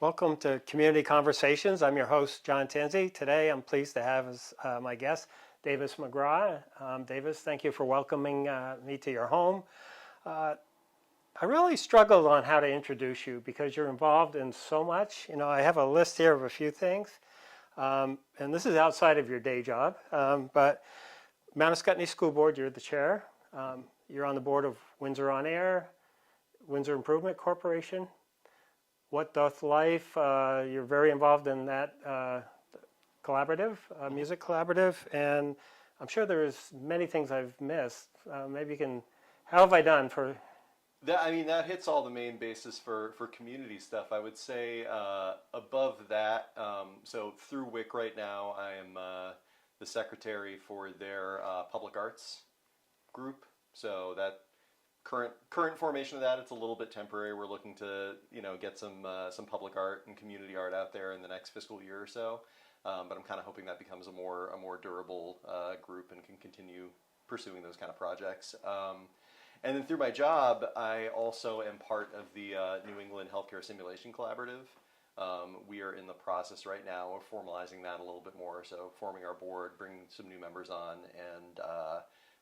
Welcome to Community Conversations. I'm your host, John Tansey. Today I'm pleased to have as my guest, Davis McGraw. Davis, thank you for welcoming me to your home. I really struggled on how to introduce you because you're involved in so much. You know, I have a list here of a few things, and this is outside of your day job, but Mount Scottney School Board, you're the chair. You're on the board of Windsor On Air, Windsor Improvement Corporation. What Doth Life? You're very involved in that collaborative, music collaborative, and I'm sure there's many things I've missed. Maybe you can, how have I done for? That hits all the main bases for community stuff. I would say above that, so through WIC right now, I am the secretary for their public arts group. So that current formation of that, it's a little bit temporary. We're looking to get some public art and community art out there in the next fiscal year or so. But I'm kind of hoping that becomes a more durable group and can continue pursuing those kind of projects. And then through my job, I also am part of the New England Healthcare Simulation Collaborative. We are in the process right now of formalizing that a little bit more. So forming our board, bringing some new members on, and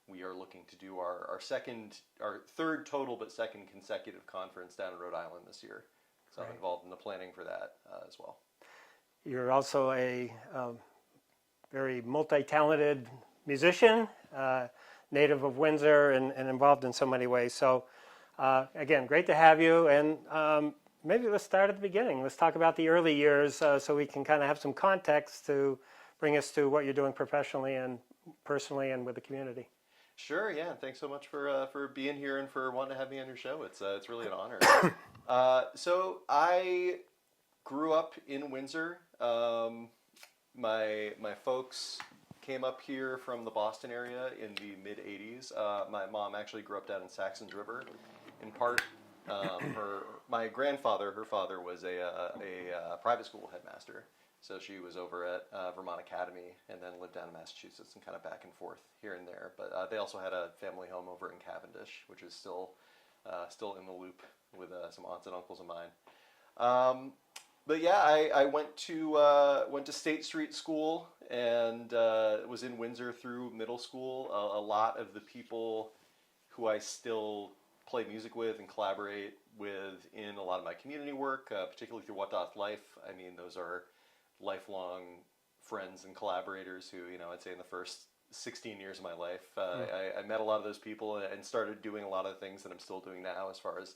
we are looking to do our third total but second consecutive conference down in Rhode Island this year. So I'm involved in the planning for that as well. You're also a very multi-talented musician, native of Windsor and involved in so many ways. So again, great to have you. And maybe let's start at the beginning. Let's talk about the early years so we can kind of have some context to bring us to what you're doing professionally and personally and with the community. Sure, yeah. Thanks so much for being here and for wanting to have me on your show. It's really an honor. So I grew up in Windsor. My folks came up here from the Boston area in the mid-'80s. My mom actually grew up down in Saxons River. In part, my grandfather, her father, was a private school headmaster. So she was over at Vermont Academy and then lived down in Massachusetts and kind of back and forth here and there. But they also had a family home over in Cavendish, which is still in the loop with some aunts and uncles of mine. But yeah, I went to State Street School and was in Windsor through middle school. A lot of the people who I still play music with and collaborate with in a lot of my community work, particularly through What Doth Life. I mean, those are lifelong friends and collaborators who, I'd say in the first 16 years of my life, I met a lot of those people and started doing a lot of the things that I'm still doing now as far as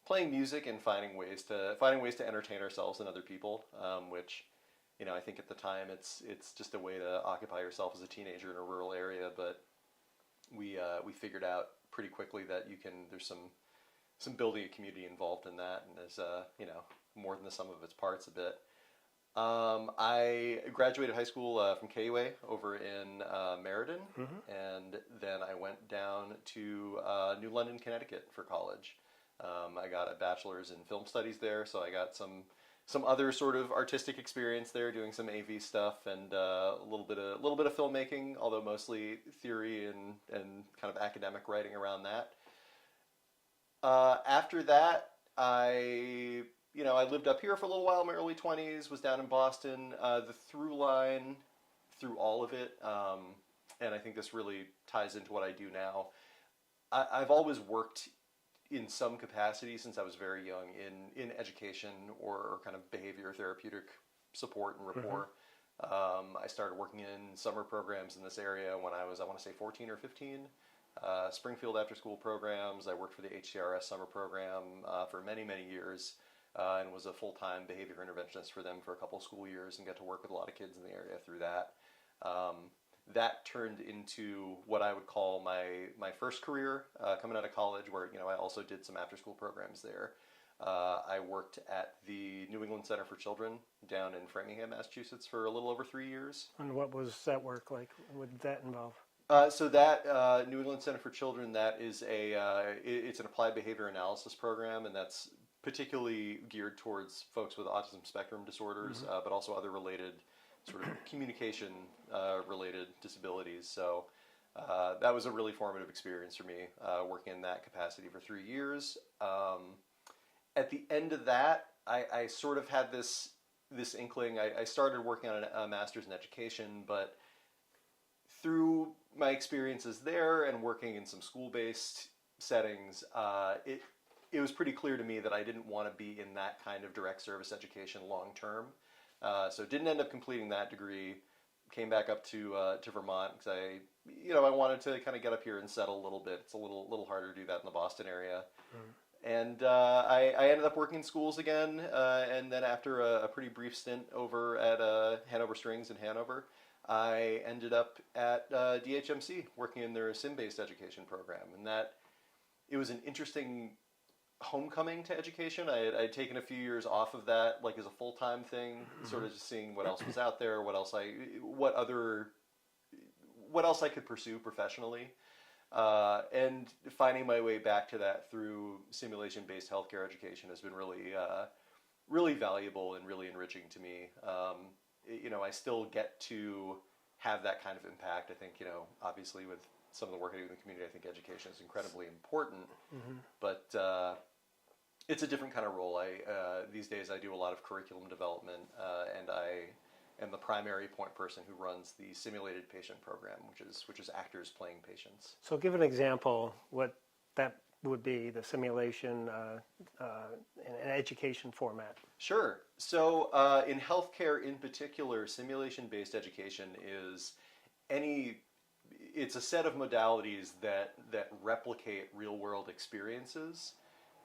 playing music and finding ways to entertain ourselves and other people, which, I think at the time it's just a way to occupy yourself as a teenager in a rural area. But we figured out pretty quickly that there's some building a community involved in that, and there's more than the sum of its parts a bit. I graduated high school from KUA over in Meriden, and then I went down to New London, Connecticut for college. I got a bachelor's in film studies there, so I got some other sort of artistic experience there, doing some AV stuff and a little bit of filmmaking, although mostly theory and kind of academic writing around that. After that, I lived up here for a little while in my early 20s, was down in Boston. The through line through all of it, and I think this really ties into what I do now, I've always worked in some capacity since I was very young in education or kind of behavior therapeutic support and rapport. I started working in summer programs in this area when I was, I want to say 14 or 15. Springfield after school programs. I worked for the HCRS summer program for many, many years. And was a full-time behavior interventionist for them for a couple of school years and got to work with a lot of kids in the area through that. That turned into what I would call my first career coming out of college, where I also did some after-school programs there. I worked at the New England Center for Children down in Framingham, Massachusetts for a little over 3 years. And what was that work like? What did that involve? So that New England Center for Children, that is it's an applied behavior analysis program, and that's particularly geared towards folks with autism spectrum disorders, but also other related sort of communication related disabilities. So that was a really formative experience for me, working in that capacity for 3 years. At the end of that, I sort of had this inkling. I started working on a master's in education, but through my experiences there and working in some school-based settings, it was pretty clear to me that I didn't want to be in that kind of direct service education long term. So didn't end up completing that degree. Came back up to Vermont because I wanted to kind of get up here and settle a little bit. It's a little harder to do that in the Boston area. And I ended up working in schools again, and then after a pretty brief stint over at Hanover Strings in Hanover, I ended up at DHMC working in their sim-based education program. And it was an interesting homecoming to education. I'd taken a few years off of that, like as a full-time thing, sort of just seeing what else was out there, what else I could pursue professionally. And finding my way back to that through simulation-based healthcare education has been really valuable and really enriching to me. I still get to have that kind of impact. I think, obviously with some of the work I do in the community, I think education is incredibly important, but it's a different kind of role. These days I do a lot of curriculum development, and I am the primary point person who runs the simulated patient program, which is actors playing patients. So give an example what that would be, the simulation in an education format. Sure. So in healthcare in particular, simulation-based education is it's a set of modalities that replicate real-world experiences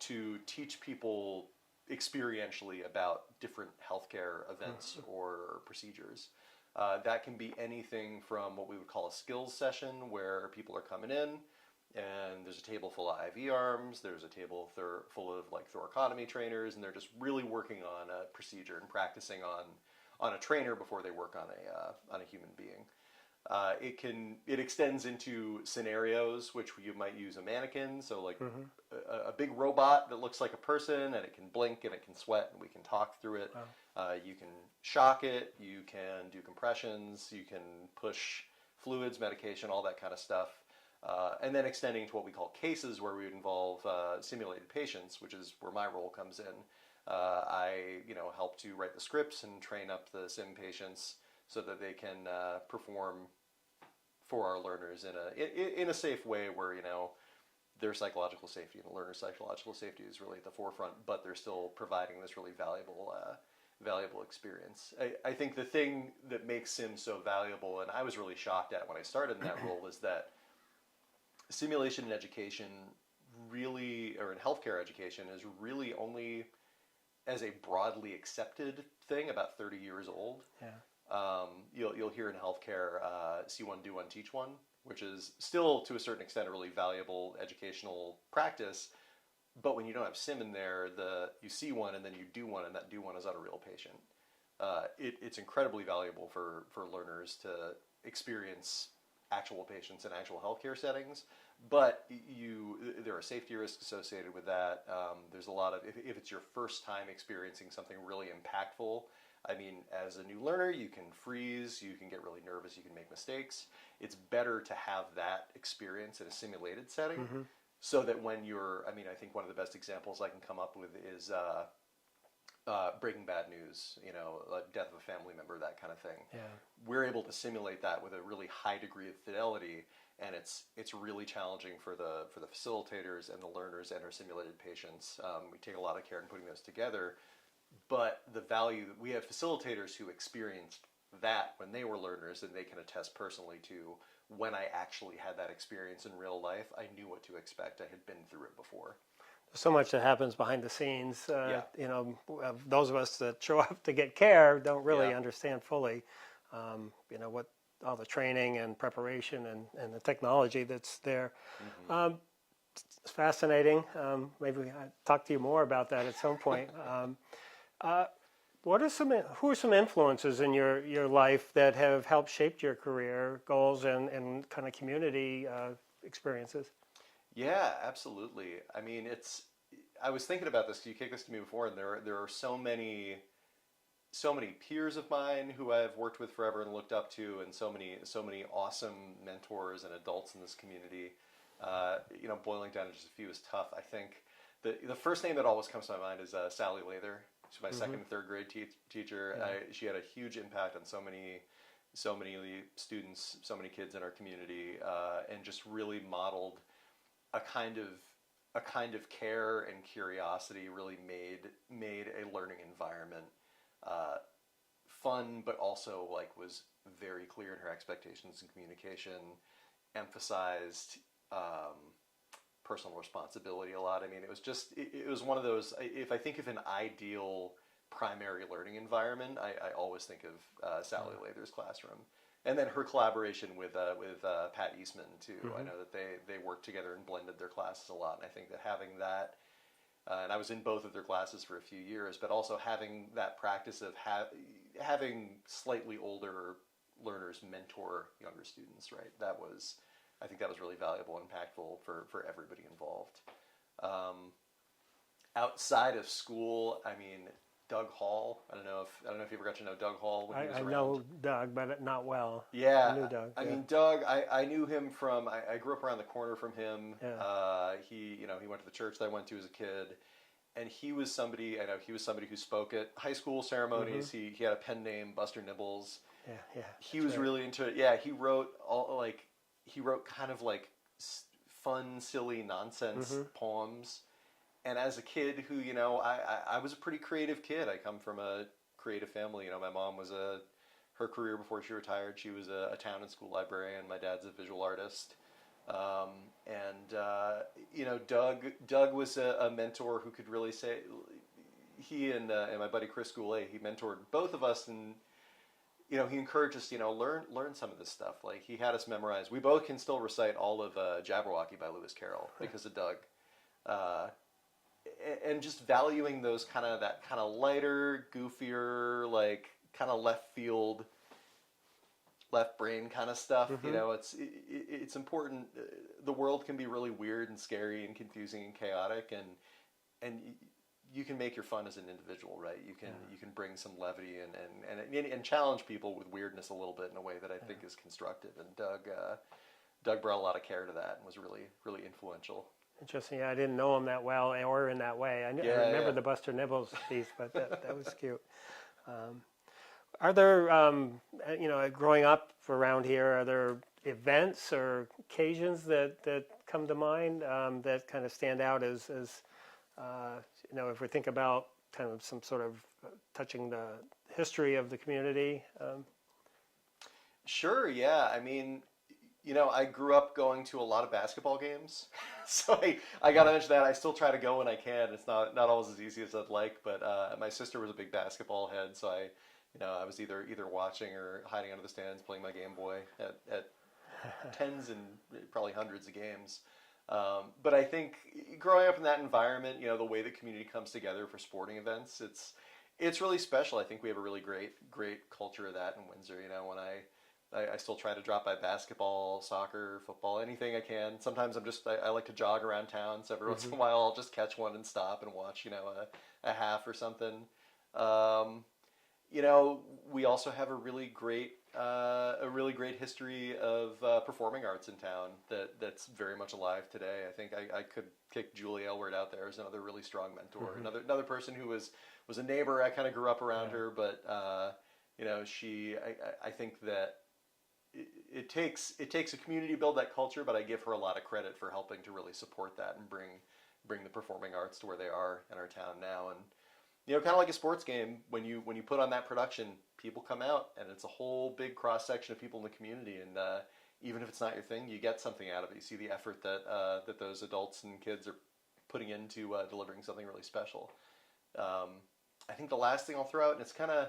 to teach people experientially about different healthcare events or procedures. That can be anything from what we would call a skills session, where people are coming in and there's a table full of IV arms, there's a table full of like thoracotomy trainers, and they're just really working on a procedure and practicing on a trainer before they work on a human being. It extends into scenarios which you might use a mannequin, so like a big robot that looks like a person, and it can blink and it can sweat, and we can talk through it. Wow. You can shock it, you can do compressions, you can push fluids, medication, all that kind of stuff. And then extending to what we call cases, where we would involve simulated patients, which is where my role comes in. I help to write the scripts and train up the sim patients so that they can perform for our learners in a safe way, where their psychological safety and the learner's psychological safety is really at the forefront, but they're still providing this really valuable experience. I think the thing that makes sim so valuable, and I was really shocked at when I started in that role, is that simulation in education or in healthcare education, is really only as a broadly accepted thing about 30 years old. Yeah. You'll hear in healthcare, see one, do one, teach one, which is still to a certain extent a really valuable educational practice. But when you don't have sim in there, you see one and then you do one, and that do one is on a real patient. It's incredibly valuable for learners to experience actual patients in actual healthcare settings, but there are safety risks associated with that. There's a lot of, if it's your first time experiencing something really impactful, I mean, as a new learner, you can freeze, you can get really nervous, you can make mistakes. It's better to have that experience in a simulated setting, so that when I think one of the best examples I can come up with is Breaking Bad News, death of a family member, that kind of thing. Yeah. We're able to simulate that with a really high degree of fidelity, and it's really challenging for the facilitators and the learners and our simulated patients. We take a lot of care in putting those together, but the value, we have facilitators who experienced that when they were learners, and they can attest personally to, when I actually had that experience in real life, I knew what to expect. I had been through it before. So much that happens behind the scenes. Those of us that show up to get care don't really understand fully, what all the training and preparation and the technology that's there. It's fascinating. Maybe I'll talk to you more about that at some point. Who are some influences in your life that have helped shape your career goals and kind of community experiences? Yeah, absolutely. I mean, I was thinking about this, 'cause you kicked this to me before, and there are so many peers of mine who I've worked with forever and looked up to, and so many awesome mentors and adults in this community. Boiling down to just a few is tough. I think the first name that always comes to my mind is Sally Lather. She's my second and third grade teacher. Yeah. She had a huge impact on so many students, so many kids in our community, and just really modeled a kind of care and curiosity. Really made a learning environment fun, but also like was very clear in her expectations and communication. Emphasized personal responsibility a lot. I mean, it was one of those. If I think of an ideal primary learning environment, I always think of Sally Lather's classroom, and then her collaboration with Pat Eastman too. I know that they worked together and blended their classes a lot, and I think that having that, and I was in both of their classes for a few years, but also having that practice of having slightly older learners mentor younger students, right? I think that was really valuable and impactful for everybody involved. Outside of school, I mean, Doug Hall. I don't know if you ever got to know Doug Hall when he was around. I know Doug, but not well. Yeah, I knew Doug. I mean, Doug. I knew him from. I grew up around the corner from him. Yeah. He went to the church that I went to as a kid, and he was somebody. I know he was somebody who spoke at high school ceremonies. He had a pen name, Buster Nibbles. Yeah. He was really into it. Yeah, he wrote kind of like fun, silly nonsense poems. And as a kid who, I was a pretty creative kid. I come from a creative family. My mom was her career before she retired, she was a town and school librarian. My dad's a visual artist. Doug was a mentor who could really say, he and my buddy Chris Goulet, he mentored both of us, and he encouraged us, learn some of this stuff. Like, he had us memorize. We both can still recite all of Jabberwocky by Lewis Carroll because of Doug. And just valuing those that kind of lighter, goofier, like kind of left field, left brain kind of stuff. It's important. The world can be really weird and scary and confusing and chaotic, and you can make your fun as an individual, right? You can bring some levity and challenge people with weirdness a little bit in a way that I think is constructive. And Doug brought a lot of care to that and was really, really influential. Interesting. Yeah, I didn't know him that well or in that way. I remember the Buster Nibbles piece, but that was cute. Are there, growing up around here, are there events or occasions that come to mind that kind of stand out as if we think about kind of some sort of touching the history of the community? Sure, yeah. I mean, I grew up going to a lot of basketball games, so I got to mention that. I still try to go when I can. It's not always as easy as I'd like, but my sister was a big basketball head, so I was either watching or hiding under the stands playing my Game Boy at tens and probably hundreds of games. But I think growing up in that environment, the way the community comes together for sporting events, it's really special. I think we have a really great culture of that in Windsor. When I still try to drop by basketball, soccer, football, anything I can. Sometimes I like to jog around town, so every once in a while I'll just catch one and stop and watch, a half or something. We also have a really great history of performing arts in town that's very much alive today. I think I could kick Julie Elward out there as another really strong mentor. Another person who was a neighbor. I kind of grew up around her, but I think that it takes a community to build that culture, but I give her a lot of credit for helping to really support that and bring the performing arts to where they are in our town now. And kind of like a sports game, when you put on that production, people come out, and it's a whole big cross section of people in the community. And even if it's not your thing, you get something out of it. You see the effort that those adults and kids are putting into delivering something really special. I think the last thing I'll throw out, and it's kind of,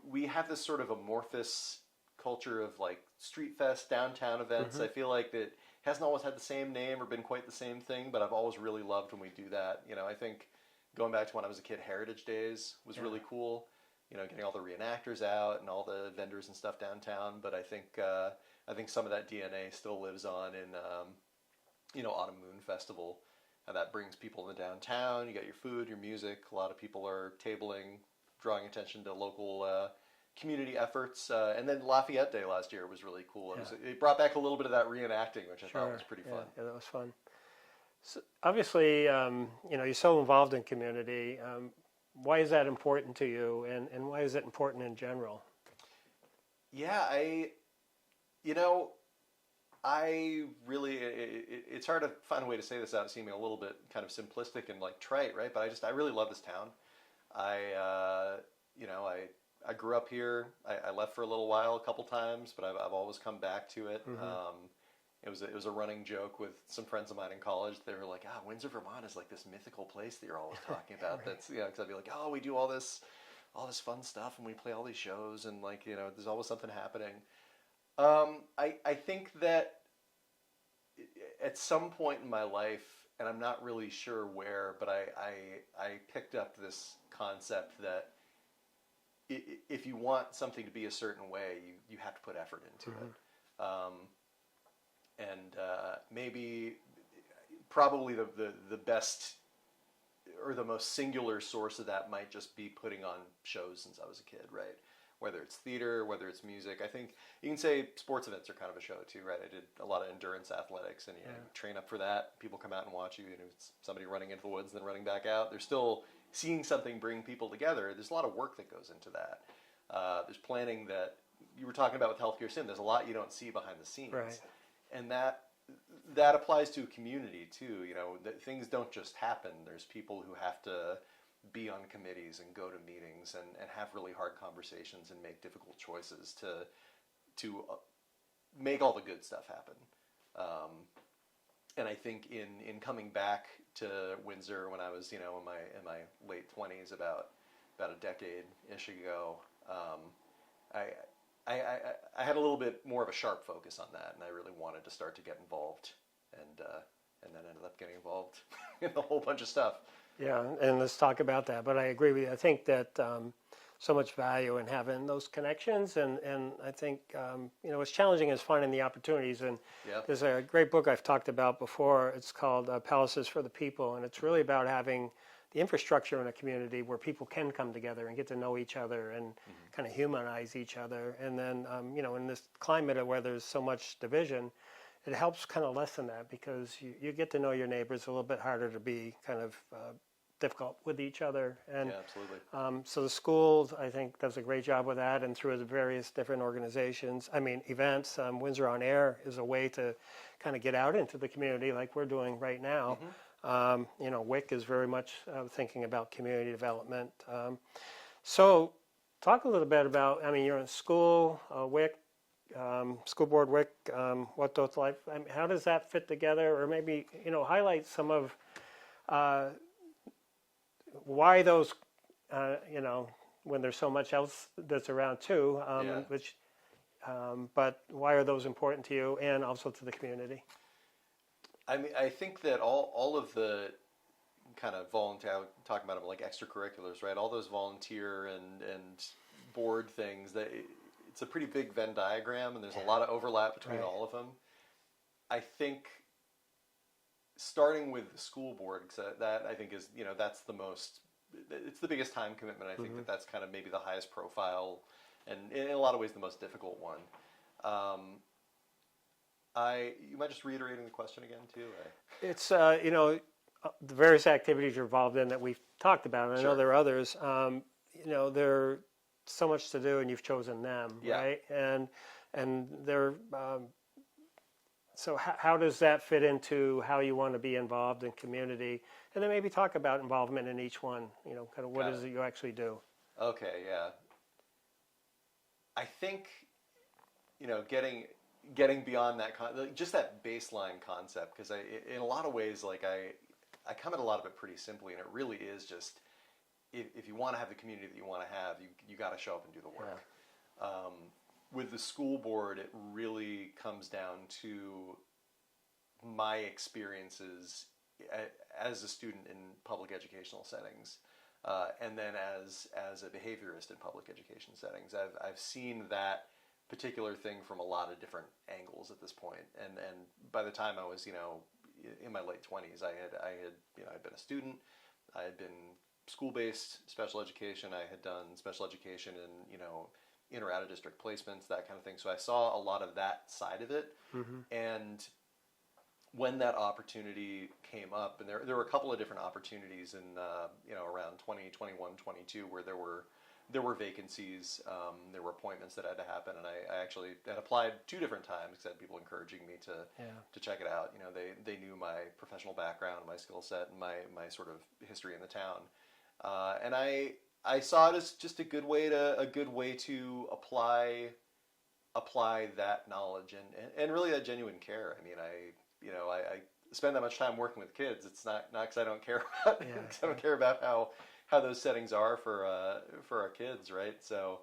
we have this sort of amorphous culture of like street fest, downtown events. I feel like that hasn't always had the same name or been quite the same thing, but I've always really loved when we do that. I think going back to when I was a kid, Heritage Days was really cool. Getting all the reenactors out and all the vendors and stuff downtown. But I think some of that DNA still lives on in Autumn Moon Festival, and that brings people in the downtown. You got your food, your music. A lot of people are tabling, drawing attention to local community efforts. And then Lafayette Day last year was really cool. It brought back a little bit of that reenacting, which I thought was pretty fun. Yeah, that was fun. So obviously, you're so involved in community. why is that important to you, and why is it important in general? Yeah, you know, I really, it's hard to find a way to say this without seeming a little bit kind of simplistic and like trite, right? But I really love this town. You know, I grew up here. I left for a little while, a couple times, but I've always come back to it. It was a running joke with some friends of mine in college. They were like, Windsor, Vermont is like this mythical place that you're always talking about. Right. That's, you know, because I'd be like, oh, we do all this fun stuff and we play all these shows and like, you know, there's always something happening. I think that at some point in my life, and I'm not really sure where, but I picked up this concept that if you want something to be a certain way, you have to put effort into it. And maybe probably the best or the most singular source of that might just be putting on shows since I was a kid, right? Whether it's theater, whether it's music. I think you can say sports events are kind of a show too, right? I did a lot of endurance athletics, and you train up for that. People come out and watch you, and it's somebody running into the woods and then running back out. They're still seeing something bring people together. There's a lot of work that goes into that. There's planning that you were talking about with Healthcare Sim. There's a lot you don't see behind the scenes, Right. and that applies to a community too. You know, things don't just happen. There's people who have to be on committees and go to meetings and have really hard conversations and make difficult choices to make all the good stuff happen. And I think in coming back to Windsor when I was, you know, in my late 20s, about a decade-ish ago, I had a little bit more of a sharp focus on that, and I really wanted to start to get involved, and then ended up getting involved in a whole bunch of stuff. Yeah, and let's talk about that. But I agree with you. I think that so much value in having those connections, and I think you know, what's challenging is finding the opportunities. And there's a great book I've talked about before. It's called Palaces for the People, and it's really about having the infrastructure in a community where people can come together and get to know each other and kind of humanize each other. And then you know, in this climate where there's so much division, it helps kind of lessen that, because you get to know your neighbors. A little bit harder to be kind of difficult with each other. And Yeah, absolutely. so the school, I think, does a great job with that, and through the various different organizations. I mean, events. Windsor on Air is a way to kind of get out into the community, like we're doing right now. You know, WIC is very much thinking about community development. So talk a little bit about, I mean, you're in school, WIC, school board WIC, what those like, I mean, how does that fit together? Or maybe, you know, highlight some of why those, you know, when there's so much else that's around too, which, but why are those important to you and also to the community? I mean, I think that all of the kind of volunteer, talking about them like extracurriculars, right? All those volunteer and board things, that it's a pretty big Venn diagram, and there's a lot of overlap between all of them. I think starting with the school board, because that I think is, you know, that's the most, it's the biggest time commitment. I think that's kind of maybe the highest profile, and in a lot of ways the most difficult one. You mind just reiterating the question again too? It's, you know, the various activities you're involved in that we've talked about, and I know there are others. You know, there's so much to do, and you've chosen them, right? And they're, so how does that fit into how you want to be involved in community? And then maybe talk about involvement in each one, you know, kind of what is it you actually do? Okay, yeah. I think, you know, getting beyond that, just that baseline concept, because in a lot of ways, like I come at a lot of it pretty simply, and it really is just, if you want to have the community that you want to have, you got to show up and do the work. With the school board, it really comes down to my experiences as a student in public educational settings, and then as a behaviorist in public education settings. I've seen that particular thing from a lot of different angles at this point, and by the time I was, you know, in my late 20s, I had you know, I'd been a student, I had been school-based special education, I had done special education in, you know, inter out of district placements, that kind of thing. So I saw a lot of that side of it, and when that opportunity came up, and there were a couple of different opportunities in around 2021, 22, where there were vacancies, there were appointments that had to happen, and I actually had applied 2 different times because I had people encouraging me to check it out. They knew my professional background, my skill set, and my sort of history in the town, and I saw it as just a good way to apply that knowledge and really that genuine care. I mean, I spend that much time working with kids. It's not because I don't care about cause I don't care about how those settings are for our kids, right? So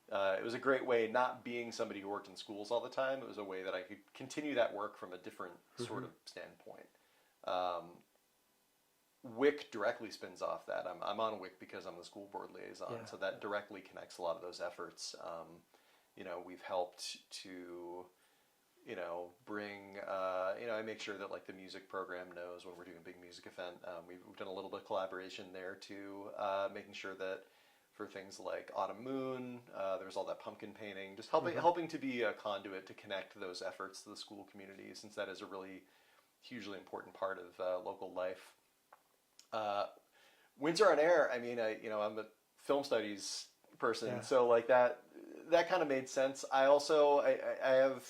it was a great way, not being somebody who worked in schools all the time. It was a way that I could continue that work from a different sort of standpoint. WIC directly spins off that. I'm on WIC because I'm the school board liaison, so that directly connects a lot of those efforts. We've helped to bring, I make sure that like the music program knows when we're doing a big music event. We've done a little bit of collaboration there too, making sure that for things like Autumn Moon, there's all that pumpkin painting, just helping to be a conduit to connect those efforts to the school community, since that is a really hugely important part of local life. Windsor on Air, I mean, I'm a film studies person, so like that kind of made sense. I have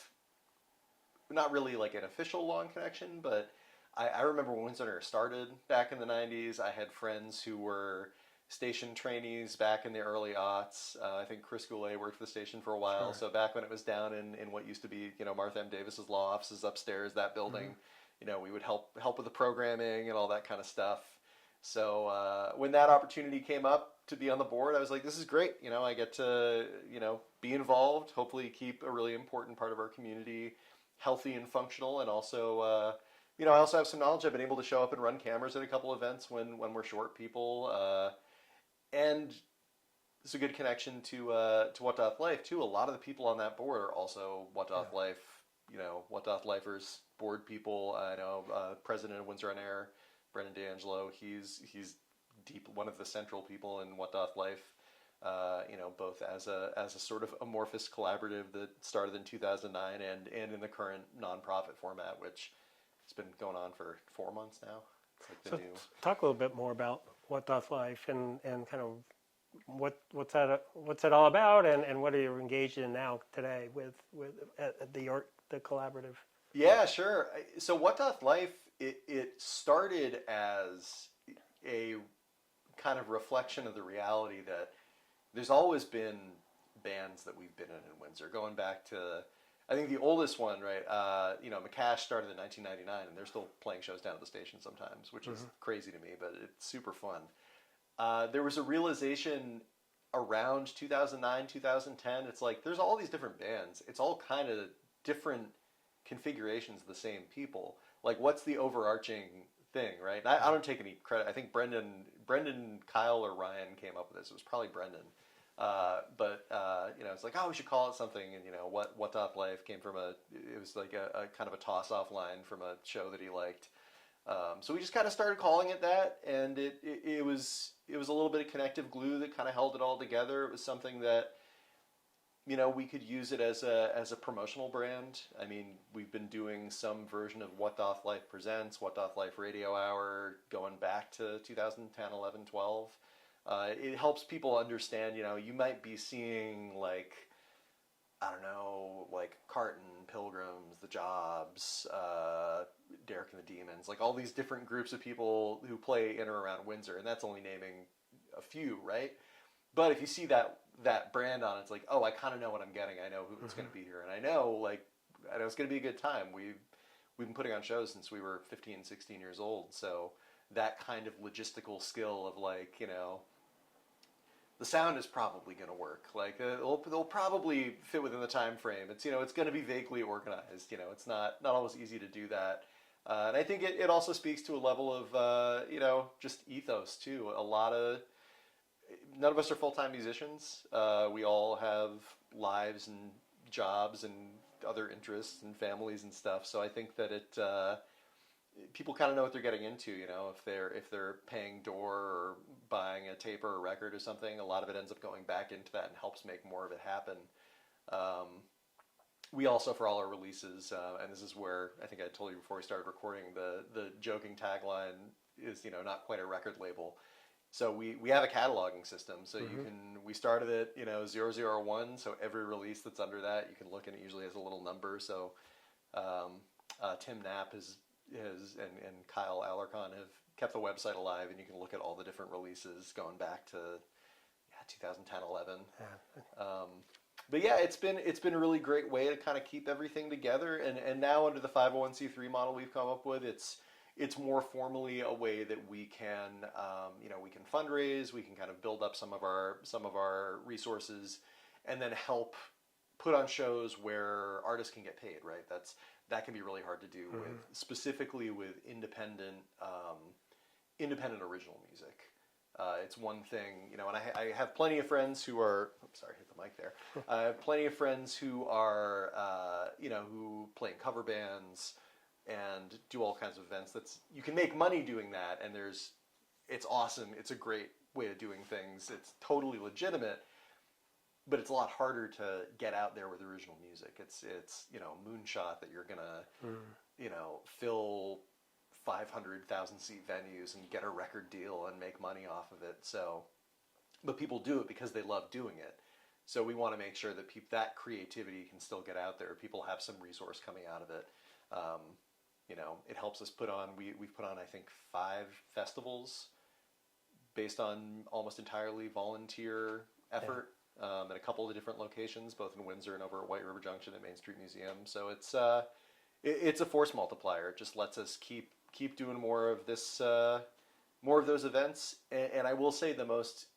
not really like an official long connection, but I remember when Windsor on Air started back in the 90s. I had friends who were station trainees back in the early aughts. I think Chris Goulet worked for the station for a while, so back when it was down in what used to be, Martha M. Davis's law offices upstairs, that building, we would help with the programming and all that kind of stuff. So when that opportunity came up to be on the board, I was like, this is great. I get to, be involved, hopefully keep a really important part of our community healthy and functional. And also, I also have some knowledge. I've been able to show up and run cameras at a couple events when we're short people. And it's a good connection to What Doth Life, too. A lot of the people on that board are also What Doth Life, What Doth Lifers board people. I know President of Windsor on Air, Brendan D'Angelo, he's deep, one of the central people in What Doth Life, both as a sort of amorphous collaborative that started in 2009 and in the current nonprofit format, which has been going on for 4 months now. It's like talk a little bit more about What Doth Life and kind of what's that all about, and what are you engaged in now today with the collaborative? Yeah, sure. So What Doth Life, it started as a kind of reflection of the reality that there's always been bands that we've been in Windsor, going back to, I think the oldest one, right? McCash started in 1999, and they're still playing shows down at the station sometimes, which is crazy to me, but it's super fun. There was a realization around 2009, 2010. It's like there's all these different bands. It's all kind of different configurations of the same people. Like, what's the overarching thing, right? I don't take any credit. I think Brendan, Kyle, or Ryan came up with this. It was probably Brendan. But it's like, we should call it something. And, What Doth Life came from it was like a kind of a toss-off line from a show that he liked. So we just kind of started calling it that, and it was a little bit of connective glue that kind of held it all together. It was something that, we could use it as a promotional brand. I mean, we've been doing some version of What Doth Life Presents, What Doth Life Radio Hour, going back to 2010, 11, 12. It helps people understand, you might be seeing like, I don't know, like Carton, Pilgrims, The Jobs, Derek and the Demons, like all these different groups of people who play in or around Windsor, and that's only naming a few, right? But if you see that brand on it, it's like, I kind of know what I'm getting. I know who's going to be here, and I know it's going to be a good time. We've been putting on shows since we were 15, 16 years old, so that kind of logistical skill of the sound is probably going to work. Like they'll probably fit within the time frame. It's it's going to be vaguely organized. It's not always easy to do that. And I think it also speaks to a level of just ethos too. None of us are full-time musicians. We all have lives and jobs and other interests and families and stuff. So I think that people kind of know what they're getting into. If they're paying door or buying a tape or a record or something, a lot of it ends up going back into that and helps make more of it happen. we also, for all our releases, and this is where I think I told you before we started recording, the joking tagline is, not quite a record label. So we have a cataloging system. So we started at, 001. So every release that's under that, you can look, and it usually has a little number. So Tim Knapp and Kyle Alarcon have kept the website alive, and you can look at all the different releases going back to 2010, 11. Yeah. But yeah, it's been a really great way to kind of keep everything together. And now under the 501c3 model we've come up with, it's more formally a way that we can we can fundraise, we can kind of build up some of our resources, and then help put on shows where artists can get paid. Right, that can be really hard to do specifically with independent original music. It's one thing, and I have plenty of friends who are. Oops, sorry, hit the mic there. I have plenty of friends who are, who play in cover bands and do all kinds of events. You can make money doing that, and it's awesome. It's a great way of doing things. It's totally legitimate, but it's a lot harder to get out there with original music. It's moonshot that you're gonna, fill 500,000 seat venues and get a record deal and make money off of it. So, but people do it because they love doing it. So we want to make sure that that creativity can still get out there. People have some resource coming out of it. It helps us put on. We've put on, I think, 5 festivals based on almost entirely volunteer effort, at a couple of different locations, both in Windsor and over at White River Junction at Main Street Museum. So it's a force multiplier. It just lets us keep doing more of this, more of those events. And I will say the most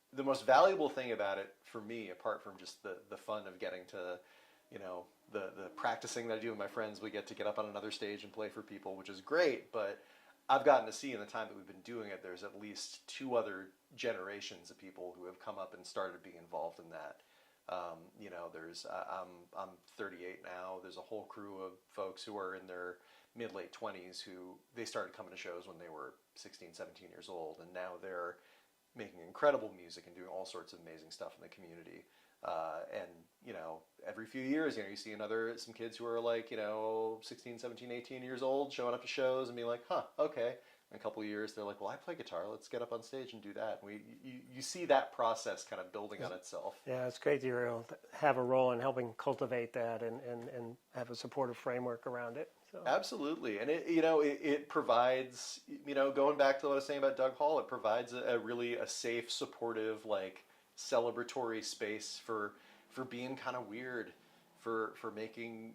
valuable thing about it for me, apart from just the fun of getting to, the practicing that I do with my friends, we get to get up on another stage and play for people, which is great. But I've gotten to see in the time that we've been doing it, there's at least 2 other generations of people who have come up and started being involved in that. I'm 38 now. There's a whole crew of folks who are in their mid-late 20s who they started coming to shows when they were 16, 17 years old, and now they're making incredible music and doing all sorts of amazing stuff in the community. And every few years, you see some kids who are like, 16, 17, 18 years old showing up to shows and being like, huh, okay. In a couple of years, they're like, well, I play guitar. Let's get up on stage and do that. And you see that process kind of building on itself. Yeah, it's great that you're able to have a role in helping cultivate that and have a supportive framework around it. So. Absolutely. And it provides, going back to what I was saying about Doug Hall, it provides a really safe, supportive, like celebratory space for being kind of weird, for making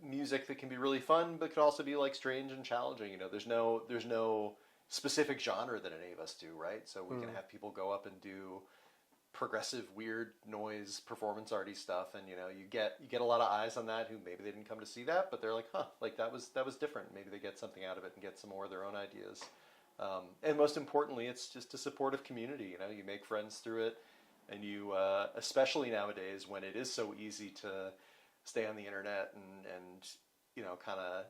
music that can be really fun, but could also be like strange and challenging. There's no specific genre that any of us do, right? So we can have people go up and do progressive, weird noise, performance arty stuff, and you get a lot of eyes on that who maybe they didn't come to see that, but they're like, huh, like that was different. Maybe they get something out of it and get some more of their own ideas. And most importantly, it's just a supportive community. You make friends through it, and you, especially nowadays when it is so easy to stay on the internet and kind of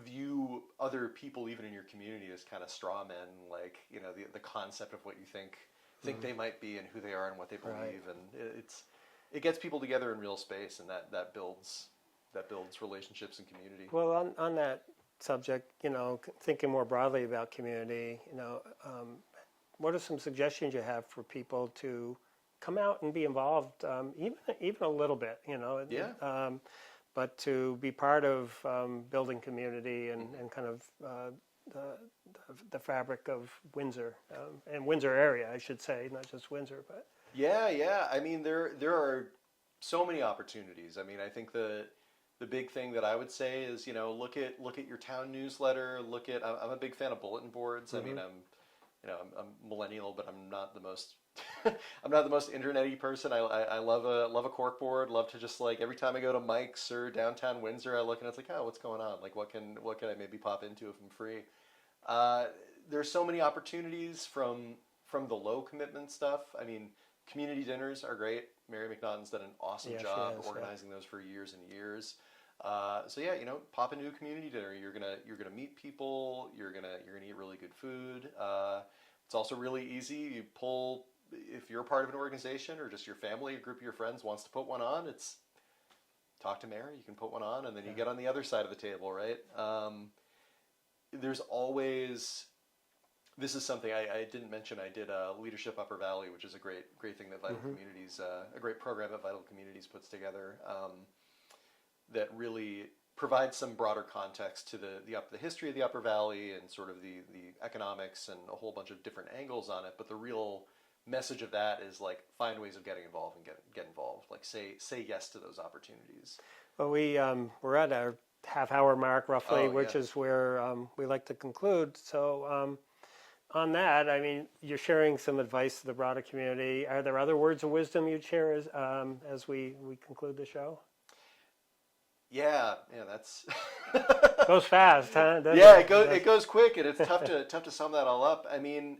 view other people even in your community as kind of straw men, like the concept of what you think they might be and who they are and what they believe, right. And it gets people together in real space, and that builds relationships and community. Well, on that subject, thinking more broadly about community, what are some suggestions you have for people to come out and be involved, even a little bit, Yeah. But to be part of building community and kind of the fabric of Windsor and Windsor area, I should say, not just Windsor, but yeah. I mean, there are so many opportunities. I mean, I think the big thing that I would say is look at your town newsletter. I'm a big fan of bulletin boards. Mm-hmm. I mean, I'm millennial, but I'm not the most I'm not the most internet-y person. I love a cork board. Love to just like every time I go to Mike's or downtown Windsor, I look and it's like, oh, what's going on? Like what can I maybe pop into if I'm free? There's so many opportunities from the low commitment stuff. I mean, community dinners are great. Mary McNaughton's done an awesome job organizing those for years and years. So yeah, pop into a community dinner. You're gonna meet people. You're gonna eat really good food. It's also really easy. If you're part of an organization or just your family, a group of your friends wants to put one on, it's talk to Mary, you can put one on, and then you get on the other side of the table, right? There's always, this is something I didn't mention. I did Leadership Upper Valley, which is a great thing that Vital Communities, a great program that Vital Communities puts together, that really provides some broader context to the history of the Upper Valley and sort of the economics and a whole bunch of different angles on it. But the real message of that is like find ways of getting involved and get involved. Like say yes to those opportunities. Well, we're at our half-hour mark roughly, which is where we like to conclude. So on that, I mean, you're sharing some advice to the broader community. Are there other words of wisdom you'd share as we conclude the show? Yeah, that's goes fast, huh? It goes quick, and it's tough to sum that all up. I mean,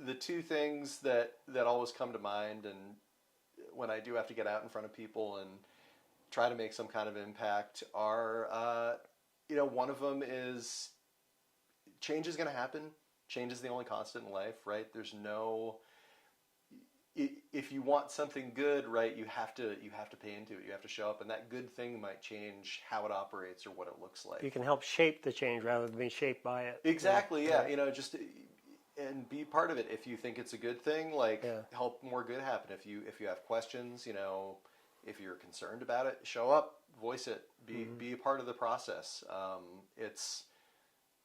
the two things that always come to mind, and when I do have to get out in front of people and try to make some kind of impact, are one of them is change is going to happen. Change is the only constant in life, right? There's no. If you want something good, right, you have to pay into it. You have to show up, and that good thing might change how it operates or what it looks like. You can help shape the change rather than being shaped by it. Exactly, yeah. Just and be part of it. If you think it's a good thing, help more good happen. If you have questions, if you're concerned about it, show up, voice it, be a part of the process. It's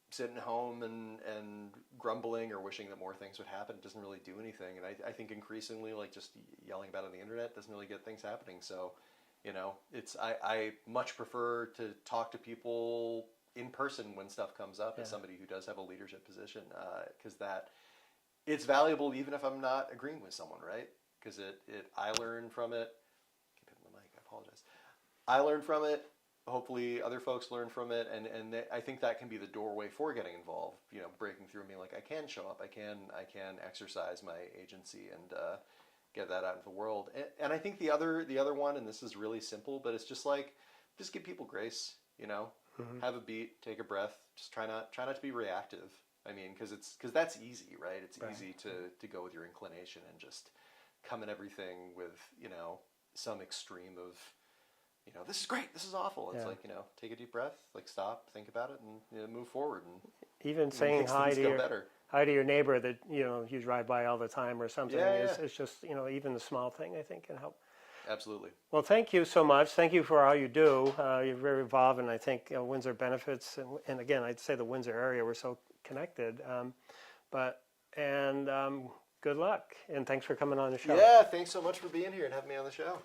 sitting home and grumbling or wishing that more things would happen doesn't really do anything. And I think increasingly, like just yelling about it on the internet doesn't really get things happening. So, I much prefer to talk to people in person when stuff comes up as somebody who does have a leadership position, because it's valuable even if I'm not agreeing with someone, right? Because I learn from it. Keep hitting the mic. I apologize. I learn from it. Hopefully other folks learn from it, and I think that can be the doorway for getting involved. Breaking through and being like, I can show up, I can exercise my agency and get that out into the world. And I think the other one, and this is really simple, but it's just give people grace. Have a beat, take a breath, just try not to be reactive. I mean, because that's easy, right? It's easy to go with your inclination and just come at everything with some extreme of. This is great. This is awful. It's take a deep breath, stop, think about it, and move forward. And even saying hi to your neighbor that you drive by all the time or something is just even the small thing I think can help. Absolutely. Well, thank you so much. Thank you for all you do. You're very involved, and I think Windsor benefits. And again, I'd say the Windsor area we're so connected. Good luck, and thanks for coming on the show. Yeah, thanks so much for being here and having me on the show.